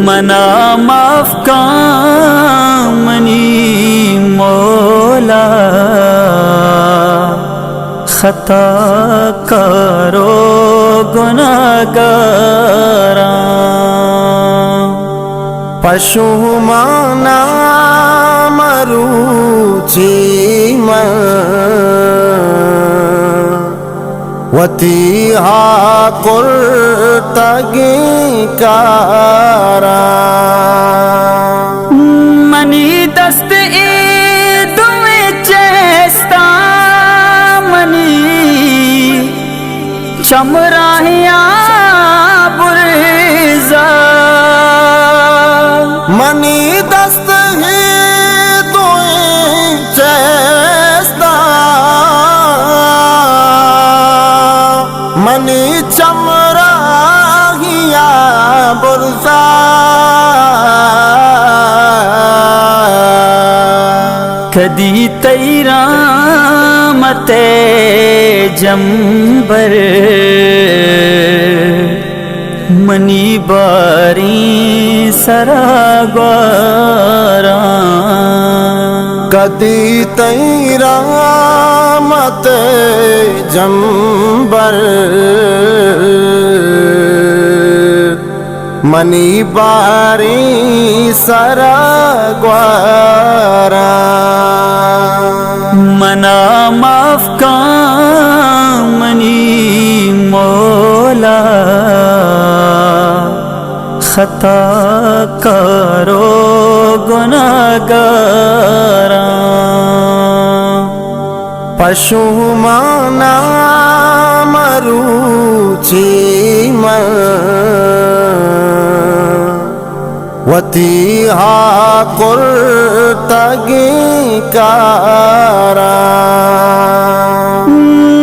منا معاف کا منی مولا، خطا کارو گناہگاراں، پشومانا مروچی من وتی ہا قرتگی کارا، منی دست عید میں چیستا منی چمراہیاں برزا، منی دست ہی دوئیں چیستا منی چمراہیاں برزا، کدی تیرا مت جمبر منی باری سراغاراں، کدی تیرا مت جمبر منی باری سراغاراں، منا معاف کا منی مولا، خطا کارو گناہگاراں، پشومانا مروچی من وتی ہا قرتگی کاراں،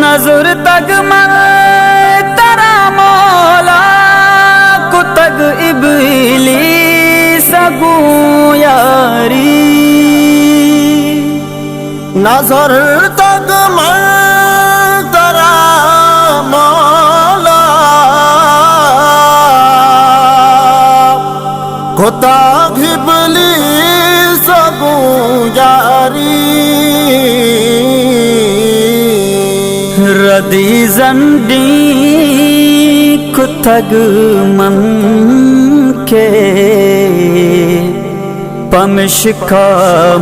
نظر تگ من ترا مولا کو تگ ابلیس گو یاری، نظر تک من ترا مولا کتا ابلیس گو یاری، ردی زنڈی کتگ من کے پمشکا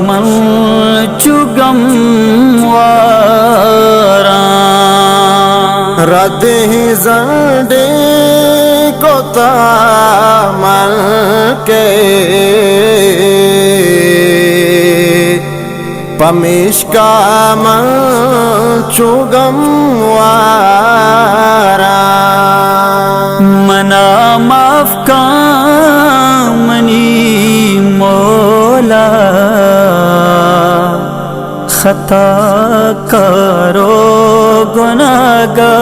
من چگم واراں، ردی زنڈی کتا من کے پمشکا من چگم واراں، منا معاف کا منی مولا، خطا کارو گناہگاراں،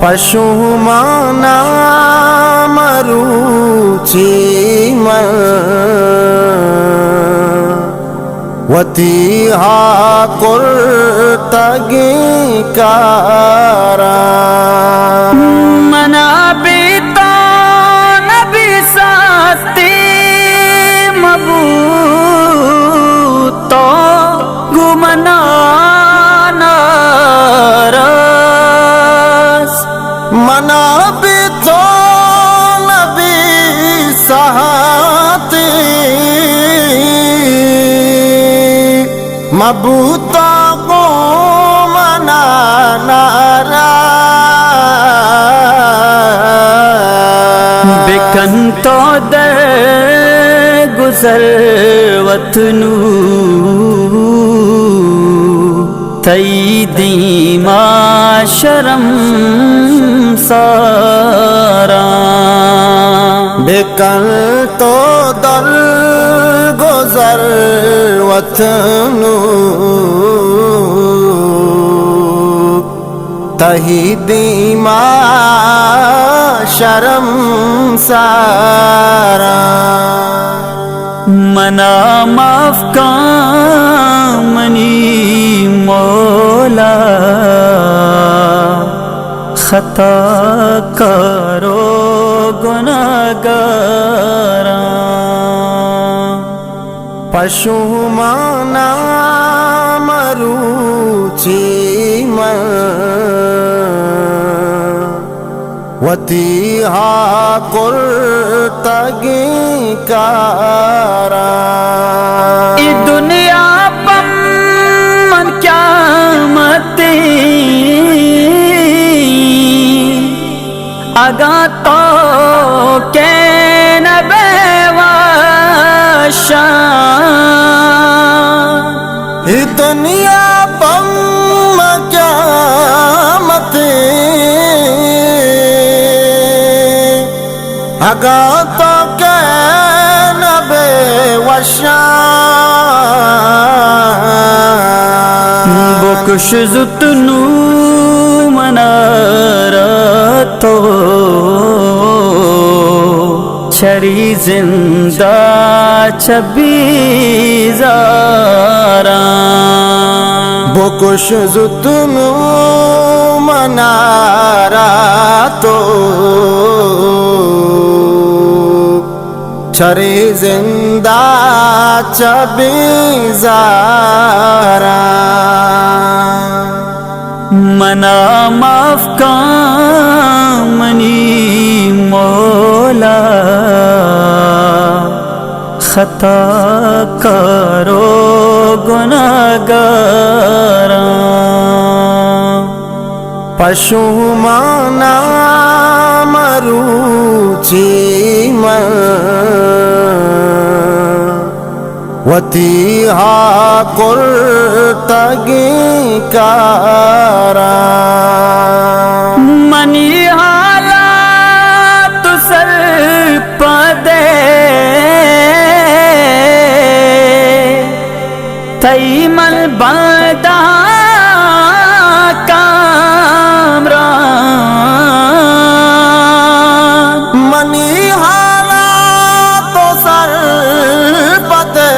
پشومانا مروچی من وتی ہا قرتگی کاراں، منا بیتا نبی ساتی مبوتا گمنا ناراس، منا بھی تو نبی سہاتی مبوتا کو منا ناراض، بکن تو در گزر وطنو تئی دیما شرم سارا بکل تو در گزر وطنو تہی دیما شرم سارا منا معاف کا منی مولا خطا کرو گناہگاراں پشو مانا مروچی من وتی ہا کرتگی کارا ای دنیا پم من قیامتی اگا تو کہ نبے واشان ای دنیا پم قیامت اگا تو کہ نبے وشان بکش زتنو منارا تو چری زندہ چبی زاراں بکش زتنو منارا تو چری زندہ چبی زاراں منا معاف کا منی مولا خطا کرو گناہگاراں پشو مانا مروچی من وتی ہا کرتگی کارا منی حالات سر پدے تئی مل بندہ کامران منی حالات تو سر پتے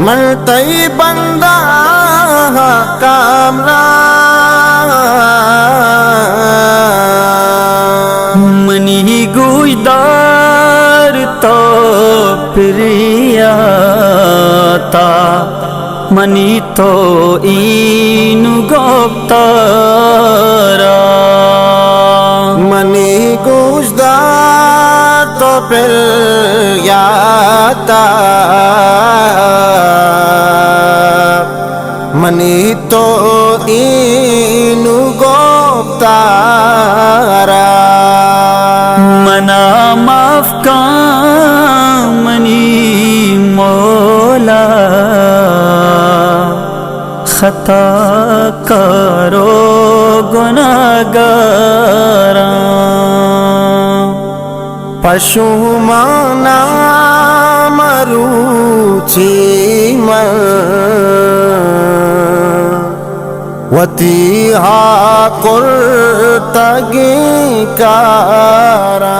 من تئی بندہ کامران منی گوشدار تو پریاتا منی تو اینو گفتارا منی گوشدار تو پھر یاتا منی تو اینو گفتارا منا معاف کا منی مولا خطا کرو گناہگاراں پشو مانا مروچی من وتی ہا کرتگی کارا